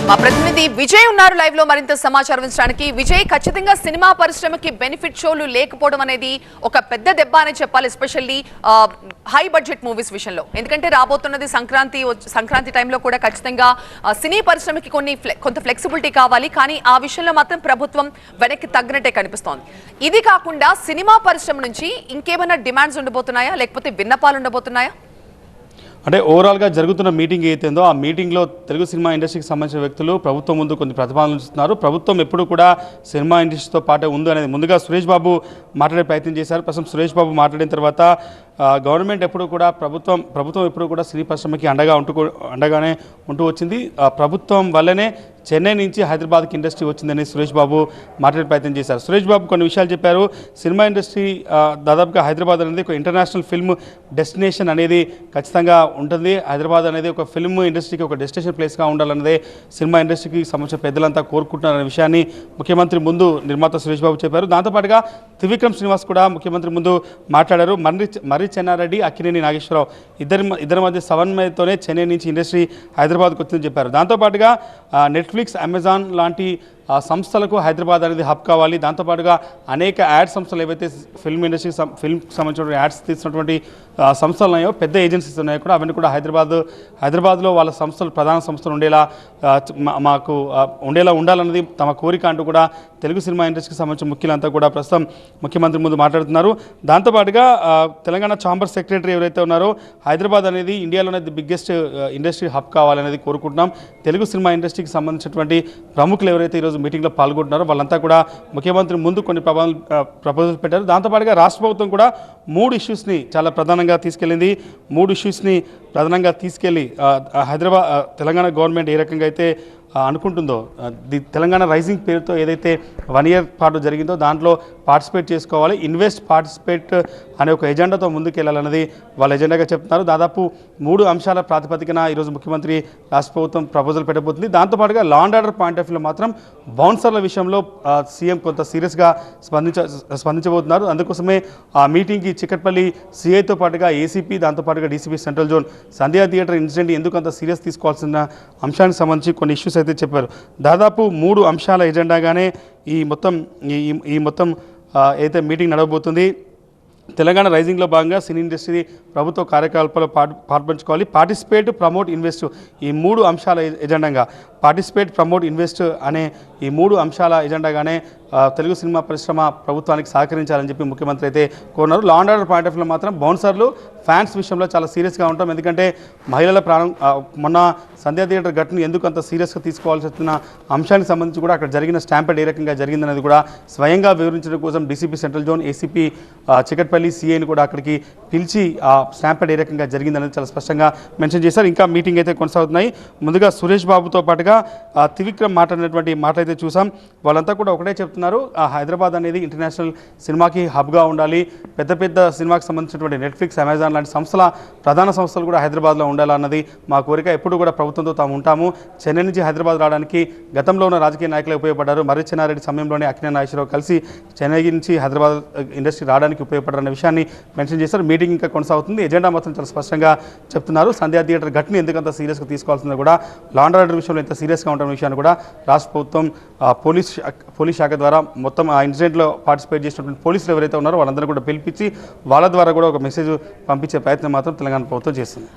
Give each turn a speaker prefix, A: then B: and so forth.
A: మా ప్రతినిధి విజయ్ ఉన్నారు లైవ్ లో మరింత సమాచారం ఇచ్చడానికి. విజయ్, ఖచ్చితంగా సినిమా పరిశ్రమకి బెనిఫిట్ షోలు లేకపోవడం అనేది ఒక పెద్ద దెబ్బ అని చెప్పాలి, ఎస్పెషల్లీ హై బడ్జెట్ మూవీస్ విషయంలో. ఎందుకంటే రాబోతున్నది సంక్రాంతి టైంలో కూడా ఖచ్చితంగా సినీ పరిశ్రమకి కొంత ఫ్లెక్సిబిలిటీ కావాలి, కానీ ఆ విషయంలో మాత్రం ప్రభుత్వం వెనక్కి తగ్గినట్టే కనిపిస్తోంది. ఇది కాకుండా సినిమా పరిశ్రమ నుంచి ఇంకేమైనా డిమాండ్స్ ఉండబోతున్నాయా, లేకపోతే విన్నపాలు ఉండబోతున్నాయా?
B: అంటే ఓవరాల్గా జరుగుతున్న మీటింగ్ ఏదైతుందో ఆ మీటింగ్లో తెలుగు సినిమా ఇండస్ట్రీకి సంబంధించిన వ్యక్తులు ప్రభుత్వం ముందు కొన్ని ప్రతిపాదనలు ఇస్తున్నారు. ప్రభుత్వం ఎప్పుడు కూడా సినిమా ఇండస్ట్రీతో పాటే ఉంది అనేది ముందుగా సురేష్ బాబు మాట్లాడే ప్రయత్నం చేశారు. ప్రస్తుతం సురేష్ బాబు మాట్లాడిన తర్వాత గవర్నమెంట్ ఎప్పుడు కూడా ప్రభుత్వం ఎప్పుడు కూడా సినీ పరిశ్రమకి అండగానే ఉంటూ వచ్చింది. ప్రభుత్వం వల్లనే చెన్నై నుంచి హైదరాబాద్కి ఇండస్ట్రీ వచ్చిందని సురేష్ బాబు మాట్లాడే ప్రయత్నం చేశారు. సురేష్ బాబు కొన్ని విషయాలు చెప్పారు. సినిమా ఇండస్ట్రీ దాదాపుగా హైదరాబాద్ అనేది ఒక ఇంటర్నేషనల్ ఫిల్మ్ డెస్టినేషన్ అనేది ఖచ్చితంగా ఉంటుంది. హైదరాబాద్ అనేది ఒక ఫిల్మ్ ఇండస్ట్రీకి ఒక డెస్టినేషన్ ప్లేస్గా ఉండాలన్నదే సినిమా ఇండస్ట్రీకి సంబంధించిన పెద్దలంతా కోరుకుంటున్నారనే విషయాన్ని ముఖ్యమంత్రి ముందు నిర్మాత సురేష్ బాబు చెప్పారు. దాంతోపాటుగా త్రివిక్రమ్ శ్రీనివాస్ కూడా ముఖ్యమంత్రి ముందు మాట్లాడారు. మర్రి చెన్నారెడ్డి, అక్కినేని నాగేశ్వరరావు ఇద్దరి మధ్య సమన్వయంతోనే చెన్నై నుంచి ఇండస్ట్రీ హైదరాబాద్కు వచ్చిందని చెప్పారు. దాంతోపాటుగా నెట్ఫ్లిక్స్, అమెజాన్ లాంటి సంస్థలకు హైదరాబాద్ అనేది హబ్ కావాలి. దాంతోపాటుగా అనేక యాడ్ సంస్థలు ఏవైతే ఫిల్మ్ సంబంధించిన యాడ్స్ తీసినటువంటి సంస్థలు ఉన్నాయో, పెద్ద ఏజెన్సీస్ ఉన్నాయో కూడా అవన్నీ కూడా హైదరాబాద్లో వాళ్ళ సంస్థలు, ప్రధాన సంస్థలు ఉండేలా ఉండాలన్నది తమ కోరిక అంటూ కూడా తెలుగు సినిమా ఇండస్ట్రీకి సంబంధించిన ముఖ్యులంతా కూడా ప్రస్తుతం ముఖ్యమంత్రి ముందు మాట్లాడుతున్నారు. దాంతోపాటుగా తెలంగాణ ఛాంబర్ సెక్రటరీ ఎవరైతే ఉన్నారో, హైదరాబాద్ అనేది ఇండియాలోనే ది బిగ్గెస్ట్ ఇండస్ట్రీ హబ్ కావాలనేది కోరుకుంటున్నాం. తెలుగు సినిమా ఇండస్ట్రీకి సంబంధించినటువంటి ప్రముఖులు ఎవరైతే ఈరోజు మీటింగ్లో పాల్గొంటున్నారో వాళ్ళంతా కూడా ముఖ్యమంత్రి ముందు కొన్ని ప్రపోజల్స్ పెట్టారు. దాంతోపాటుగా రాష్ట్ర ప్రభుత్వం కూడా 3 ఇష్యూస్ని చాలా ప్రధానంగా తీసుకెళ్ళింది. 3 ఇష్యూస్ని ప్రధానంగా తీసుకెళ్ళి తెలంగాణ గవర్నమెంట్ ఏ రకంగా అయితే అనుకుంటుందో, ది తెలంగాణ రైజింగ్ పేరుతో ఏదైతే 1 ఇయర్ పాటు జరిగిందో దాంట్లో పార్టిసిపేట్ చేసుకోవాలి, పార్టిసిపేట్ అనే ఒక ఎజెండాతో ముందుకెళ్లాలన్నది వాళ్ళ ఎజెండాగా చెప్తున్నారు. దాదాపు 3 అంశాల ప్రాతిపదికన ఈరోజు ముఖ్యమంత్రి రాష్ట్ర ప్రభుత్వం ప్రపోజల్ పెట్టబోతుంది. దాంతోపాటుగా లా అండ్ ఆర్డర్ పాయింట్ ఆఫ్ వ్యూలో మాత్రం బౌన్సర్ల విషయంలో సీఎం కొంత సీరియస్గా స్పందించబోతున్నారు. అందుకోసమే ఆ మీటింగ్కి చిక్కట్పల్లి సిఐతో పాటుగా ఏసీపీ, దాంతోపాటుగా డీసీపీ సెంట్రల్ జోన్ సంధ్యా థియేటర్ ఇన్సిడెంట్ ఎందుకు అంత సీరియస్ తీసుకోవాల్సిన అంశానికి సంబంధించి కొన్ని ఇష్యూస్ అయితే చెప్పారు. దాదాపు 3 అంశాల ఎజెండాగానే ఈ మొత్తం అయితే మీటింగ్ నడవబోతుంది. తెలంగాణ రైజింగ్లో భాగంగా సినీ ఇండస్ట్రీ ప్రభుత్వ కార్యకలాపాలు పాల్పంచుకోవాలి. పార్టిసిపేట్, ప్రమోట్, ఇన్వెస్ట్ ఈ 3 అంశాల ఎజెండాగా పార్టిసిపేట్, ప్రమోట్, ఇన్వెస్ట్ అనే ఈ 3 అంశాల ఎజెండాగానే తెలుగు సినిమా పరిశ్రమ ప్రభుత్వానికి సహకరించాలని చెప్పి ముఖ్యమంత్రి అయితే కోరున్నారు. Law and order point of వ్యూలో మాత్రం బౌన్సర్లు, ఫ్యాన్స్ విషయంలో చాలా సీరియస్గా ఉంటాం. ఎందుకంటే మహిళల ప్రాణం మొన్న సంధ్యా థియేటర్ ఘటన ఎందుకు అంత సీరియస్గా తీసుకోవాల్సి వచ్చిన అంశానికి సంబంధించి కూడా అక్కడ జరిగిన స్టాంపెడ్ ఏ రకంగా జరిగిందనేది కూడా స్వయంగా వివరించడం కోసం DCP central zone, ACP Chikkadpally సిఐని కూడా అక్కడికి పిలిచి ఆ స్టాంపెడ్ ఏ రకంగా జరిగిందనేది చాలా స్పష్టంగా మెన్షన్ చేశారు. ఇంకా మీటింగ్ అయితే కొనసాగుతున్నాయి. ముందుగా సురేష్ బాబుతో పాటుగా త్రివిక్రమ్ మాట్లాడినటువంటి మాట అయితే చూసాం. వాళ్ళంతా కూడా ఒకటే చెప్తున్నారు, హైదరాబాద్ అనేది ఇంటర్నేషనల్ సినిమాకి హబ్గా ఉండాలి. పెద్ద సినిమాకి సంబంధించినటువంటి నెట్ఫ్లిక్స్, అమెజాన్ లాంటి ప్రధాన సంస్థలు కూడా హైదరాబాద్లో ఉండాలన్నది మా కోరిక. ఎప్పుడు కూడా ప్రభుత్వంతో తాము ఉంటాము. చెన్నై నుంచి హైదరాబాద్ రావడానికి గతంలో ఉన్న రాజకీయ నాయకులు ఉపయోగపడ్డారు. మర్రి చెన్నారెడ్డి సమయంలోనే అక్కినేని నాగేశ్వరరావు కలిసి చెన్నై నుంచి హైదరాబాద్ ఇండస్ట్రీ రావడానికి ఉపయోగపడారన్న విషయాన్ని మెన్షన్ చేశారు. మీటింగ్ ఇంకా కొనసాగుతుంది. ఎజెండా మాత్రం చాలా స్పష్టంగా చెప్తున్నారు. సంధ్యా థియేటర్ ఘటన ఎందుకంత సీరియస్గా తీసుకోవాల్సిందో కూడా, లా అండ్ ఆర్డర్ విషయంలో ఎంత సీరియస్గా ఉంటున్న విషయాన్ని కూడా రాష్ట్ర ప్రభుత్వం పోలీస్ శాఖ ద్వారా మొత్తం ఆ ఇన్సిడెంట్లో పార్టిసిపేట్ చేసినటువంటి పోలీసులు ఎవరైతే ఉన్నారో వాళ్ళందరూ కూడా పిలిపించి వాళ్ళ ద్వారా కూడా ఒక మెసేజ్ పంపించే ప్రయత్నం మాత్రం తెలంగాణ ప్రభుత్వం చేస్తుంది.